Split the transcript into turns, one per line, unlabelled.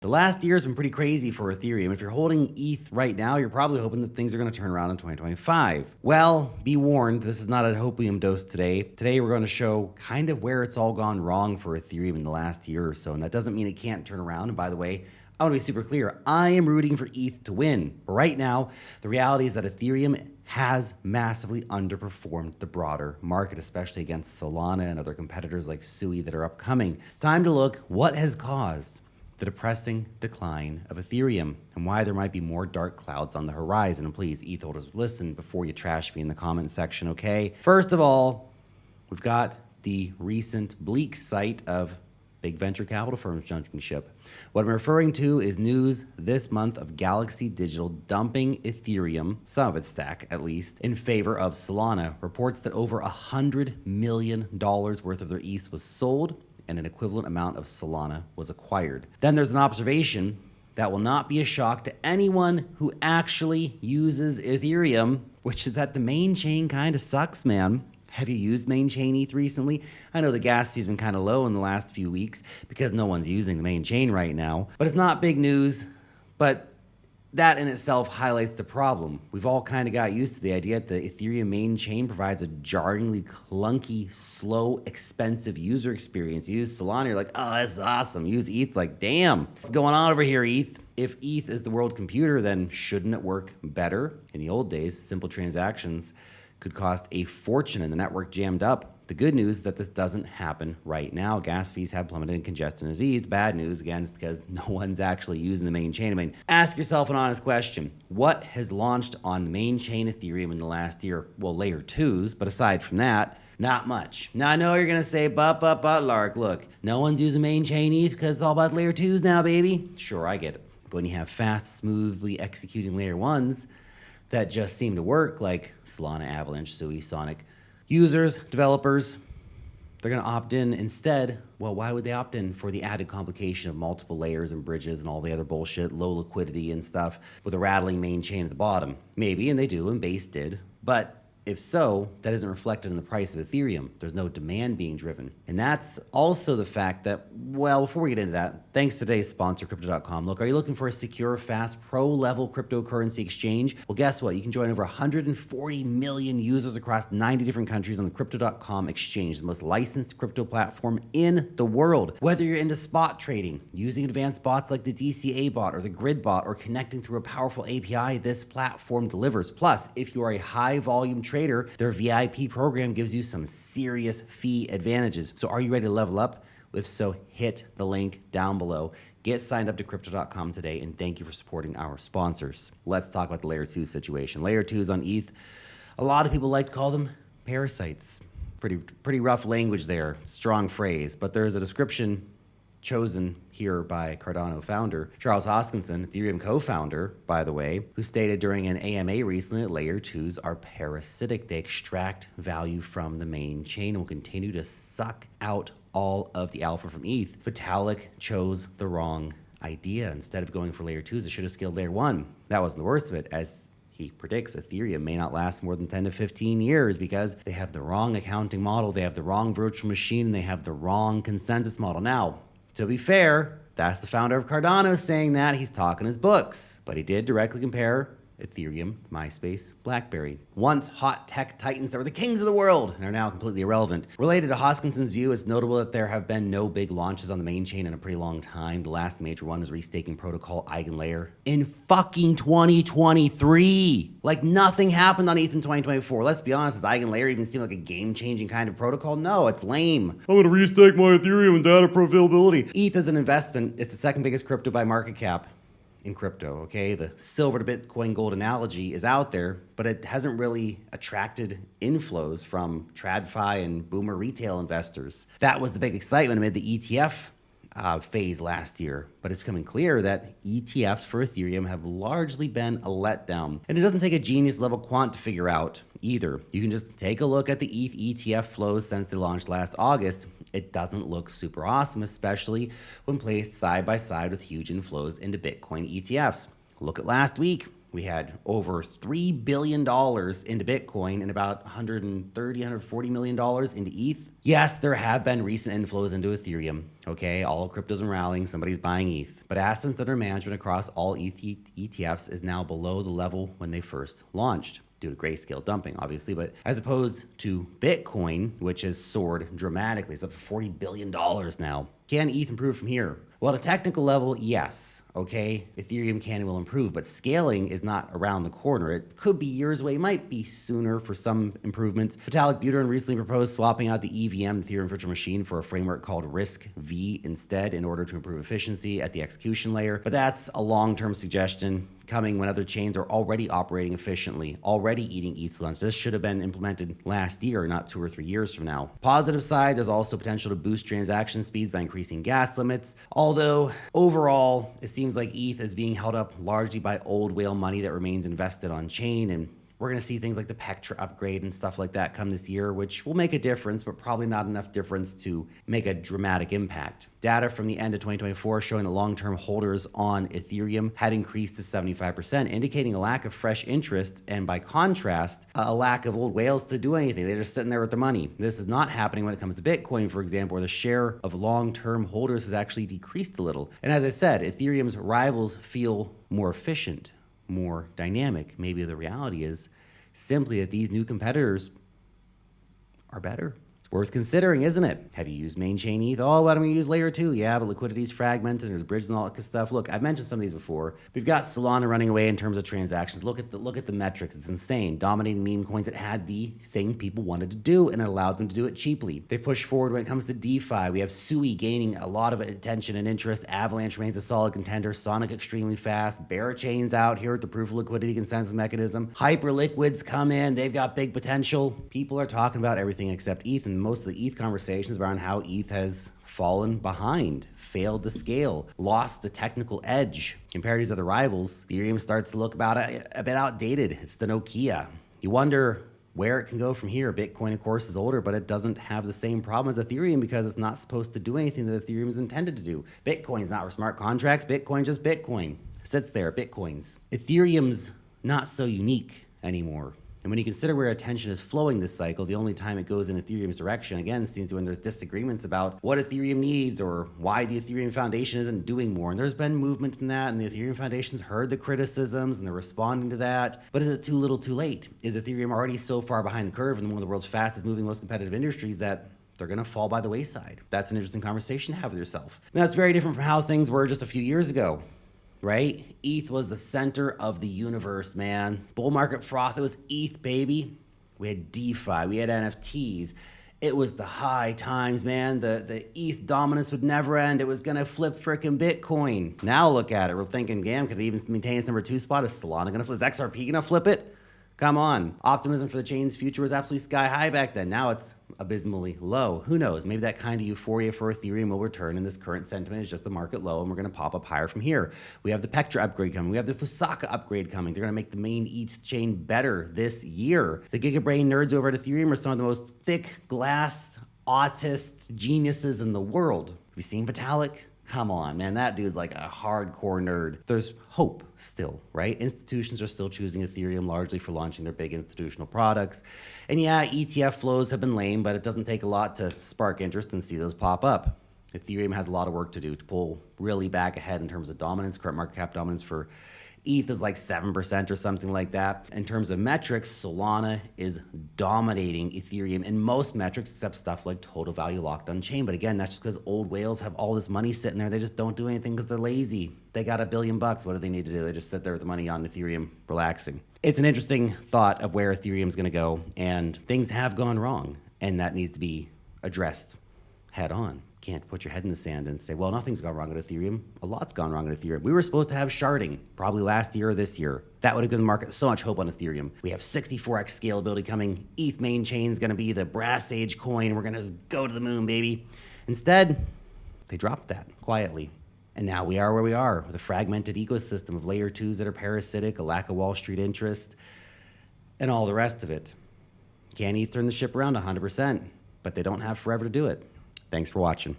The last year has been pretty crazy for Ethereum. If you're holding ETH right now, you're probably hoping that things are going to turn around in 2025. Well, be warned, this is not a hopium dose today. Today, we're going to show kind of where it's all gone wrong for Ethereum in the last year or so. And that doesn't mean it can't turn around. And by the way, I want to be super clear. I am rooting for ETH to win. But right now, the reality is that Ethereum has massively underperformed the broader market, especially against Solana and other competitors like Sui that are upcoming. It's time to look what has caused the depressing decline of Ethereum and why there might be more dark clouds on the horizon. And please, ETH holders, listen before you trash me in the comment section, okay? First of all, we've got the recent bleak sight of big venture capital firms jumping ship. What I'm referring to is news this month of Galaxy Digital dumping Ethereum, some of its stack at least, in favor of Solana. Reports that over $100 million worth of their ETH was sold and an equivalent amount of Solana was acquired. Then there's an observation that will not be a shock to anyone who actually uses Ethereum, which is that the main chain kind of sucks, man. Have you used Mainchain ETH recently? I know the gas fee's been kind of low in the last few weeks because no one's using the main chain right now, but it's not big news. But that in itself highlights the problem. We've all kind of got used to the idea that the Ethereum main chain provides a jarringly clunky, slow, expensive user experience. You use Solana, you're like, oh, that's awesome. Use ETH, like, damn, what's going on over here, ETH? If ETH is the world computer, then shouldn't it work better? In the old days, simple transactions could cost a fortune and the network jammed up. The good news is that this doesn't happen right now. Gas fees have plummeted and congestion has eased. Bad news, again, is because no one's actually using the main chain. I mean, ask yourself an honest question. What has launched on the main chain Ethereum in the last year? Well, layer 2s, but aside from that, not much. Now, I know you're going to say, but, Lark, look, no one's using main chain ETH because it's all about layer 2s now, baby. Sure, I get it. But when you have fast, smoothly executing layer 1s, that just seem to work, like Solana, Avalanche, Sui, Sonic. Users, developers, they're gonna opt in instead. Well, why would they opt in for the added complication of multiple layers and bridges and all the other bullshit, low liquidity and stuff with a rattling main chain at the bottom? Maybe, and they do, and Base did, but if so, that isn't reflected in the price of Ethereum. There's no demand being driven. And that's also the fact that, well, before we get into that, thanks to today's sponsor, Crypto.com. Look, are you looking for a secure, fast, pro-level cryptocurrency exchange? Well, guess what? You can join over 140 million users across 90 different countries on the Crypto.com exchange, the most licensed crypto platform in the world. Whether you're into spot trading, using advanced bots like the DCA bot or the Grid bot, or connecting through a powerful API, this platform delivers. Plus, if you are a high-volume trader, their VIP program gives you some serious fee advantages. So are you ready to level up? If so, hit the link down below. Get signed up to Crypto.com today, and thank you for supporting our sponsors. Let's talk about the Layer 2 situation. Layer 2s on ETH, a lot of people like to call them parasites. Pretty rough language there, strong phrase, but there's a description chosen here by Cardano founder Charles Hoskinson, Ethereum co-founder, by the way, who stated during an AMA recently that layer 2s are parasitic. They extract value from the main chain and will continue to suck out all of the alpha from ETH. Vitalik chose the wrong idea. Instead of going for layer 2s, it should have scaled layer 1. That wasn't the worst of it, as he predicts Ethereum may not last more than 10 to 15 years because they have the wrong accounting model, they have the wrong virtual machine, and they have the wrong consensus model. Now, to be fair, that's the founder of Cardano saying that. He's talking his books. But he did directly compare Ethereum, MySpace, BlackBerry. Once hot tech titans that were the kings of the world and are now completely irrelevant. Related to Hoskinson's view, it's notable that there have been no big launches on the main chain in a pretty long time. The last major one was restaking protocol Eigenlayer in fucking 2023. Like nothing happened on ETH in 2024. Let's be honest, does Eigenlayer even seem like a game-changing kind of protocol? No, it's lame. I'm gonna restake my Ethereum and data availability. ETH as an investment, it's the second biggest crypto by market cap in crypto, okay? The silver to Bitcoin gold analogy is out there, but it hasn't really attracted inflows from TradFi and boomer retail investors. That was the big excitement amid the ETF phase last year, but it's becoming clear that ETFs for Ethereum have largely been a letdown. And it doesn't take a genius level quant to figure out either. You can just take a look at the ETH ETF flows since they launched last August. It doesn't look super awesome, especially when placed side by side with huge inflows into Bitcoin ETFs. Look at last week. We had over $3 billion into Bitcoin and about $140 million into ETH. Yes, there have been recent inflows into Ethereum. Okay, all cryptos are rallying, somebody's buying ETH. But assets under management across all ETH ETFs is now below the level when they first launched, due to grayscale dumping, obviously, but as opposed to Bitcoin, which has soared dramatically. It's up to $40 billion now. Can ETH improve from here? Well, at a technical level, yes. Okay, Ethereum can and will improve, but scaling is not around the corner. It could be years away, might be sooner for some improvements. Vitalik Buterin recently proposed swapping out the EVM, the Ethereum Virtual Machine, for a framework called RISC-V instead in order to improve efficiency at the execution layer. But that's a long-term suggestion coming when other chains are already operating efficiently, already eating ETH lunch. This should have been implemented last year, not 2 or 3 years from now. Positive side, there's also potential to boost transaction speeds by increasing gas limits. Although overall, it seems like ETH is being held up largely by old whale money that remains invested on chain, and we're going to see things like the Pectra upgrade and stuff like that come this year, which will make a difference, but probably not enough difference to make a dramatic impact. Data from the end of 2024 showing that long-term holders on Ethereum had increased to 75%, indicating a lack of fresh interest, and by contrast, a lack of old whales to do anything. They're just sitting there with the money. This is not happening when it comes to Bitcoin, for example, where the share of long-term holders has actually decreased a little. And as I said, Ethereum's rivals feel more efficient, more dynamic. Maybe the reality is simply that these new competitors are better. It's worth considering, isn't it? Have you used Mainchain ETH? Oh, why don't we use layer 2? Yeah, but liquidity is fragmented, there's bridges and all that stuff. Look, I've mentioned some of these before. We've got Solana running away in terms of transactions. Look at the metrics. It's insane. Dominating meme coins that had the thing people wanted to do, and it allowed them to do it cheaply. They pushed forward when it comes to DeFi. We have Sui gaining a lot of attention and interest. Avalanche remains a solid contender. Sonic extremely fast. Barachain's out here with the proof of liquidity consensus mechanism. Hyperliquids come in. They've got big potential. People are talking about everything except ETH, and most of the ETH conversations around how ETH has fallen behind, failed to scale, lost the technical edge compared to these other rivals. Ethereum starts to look about a bit outdated. It's the Nokia. You wonder where it can go from here. Bitcoin, of course, is older, but it doesn't have the same problem as Ethereum because it's not supposed to do anything that Ethereum is intended to do. Bitcoin's not for smart contracts. Bitcoin just Bitcoin. Sits there, Bitcoins. Ethereum's not so unique anymore. And when you consider where attention is flowing this cycle, the only time it goes in Ethereum's direction, again, seems to when there's disagreements about what Ethereum needs or why the Ethereum Foundation isn't doing more. And there's been movement in that, and the Ethereum Foundation's heard the criticisms, and they're responding to that. But is it too little too late? Is Ethereum already so far behind the curve in one of the world's fastest moving, most competitive industries that they're going to fall by the wayside? That's an interesting conversation to have with yourself. Now, it's very different from how things were just a few years ago. Right? ETH was the center of the universe, man. Bull market froth, it was ETH, baby. We had DeFi, we had NFTs. It was the high times, man. The ETH dominance would never end. It was gonna flip frickin' Bitcoin. Now look at it. We're thinking, damn, could it even maintain its number 2 spot? Is Solana gonna flip? Is XRP gonna flip it? Come on. Optimism for the chain's future was absolutely sky high back then. Now it's abysmally low. Who knows? Maybe that kind of euphoria for Ethereum will return, and this current sentiment is just the market low, and we're going to pop up higher from here. We have the Pectra upgrade coming. We have the Fusaka upgrade coming. They're going to make the main ETH chain better this year. The Gigabrain nerds over at Ethereum are some of the most thick glass autists, geniuses in the world. Have you seen Vitalik? Come on, man, that dude's like a hardcore nerd. There's hope still, right? Institutions are still choosing Ethereum largely for launching their big institutional products. And yeah, ETF flows have been lame, but it doesn't take a lot to spark interest and see those pop up. Ethereum has a lot of work to do to pull really back ahead in terms of dominance. Current market cap dominance for ETH is like 7% or something like that. In terms of metrics, Solana is dominating Ethereum in most metrics except stuff like total value locked on chain. But again, that's just because old whales have all this money sitting there. They just don't do anything because they're lazy. They got $1 billion. What do they need to do? They just sit there with the money on Ethereum, relaxing. It's an interesting thought of where Ethereum's going to go, and things have gone wrong, and that needs to be addressed head on. Can't put your head in the sand and say, well, nothing's gone wrong at Ethereum. A lot's gone wrong at Ethereum. We were supposed to have sharding probably last year or this year. That would have given the market so much hope on Ethereum. We have 64x scalability coming. ETH main chain is going to be the brass age coin. We're going to just go to the moon, baby. Instead, they dropped that quietly. And now we are where we are with a fragmented ecosystem of layer 2s that are parasitic, a lack of Wall Street interest, and all the rest of it. Can ETH turn the ship around? 100%, but they don't have forever to do it. Thanks for watching.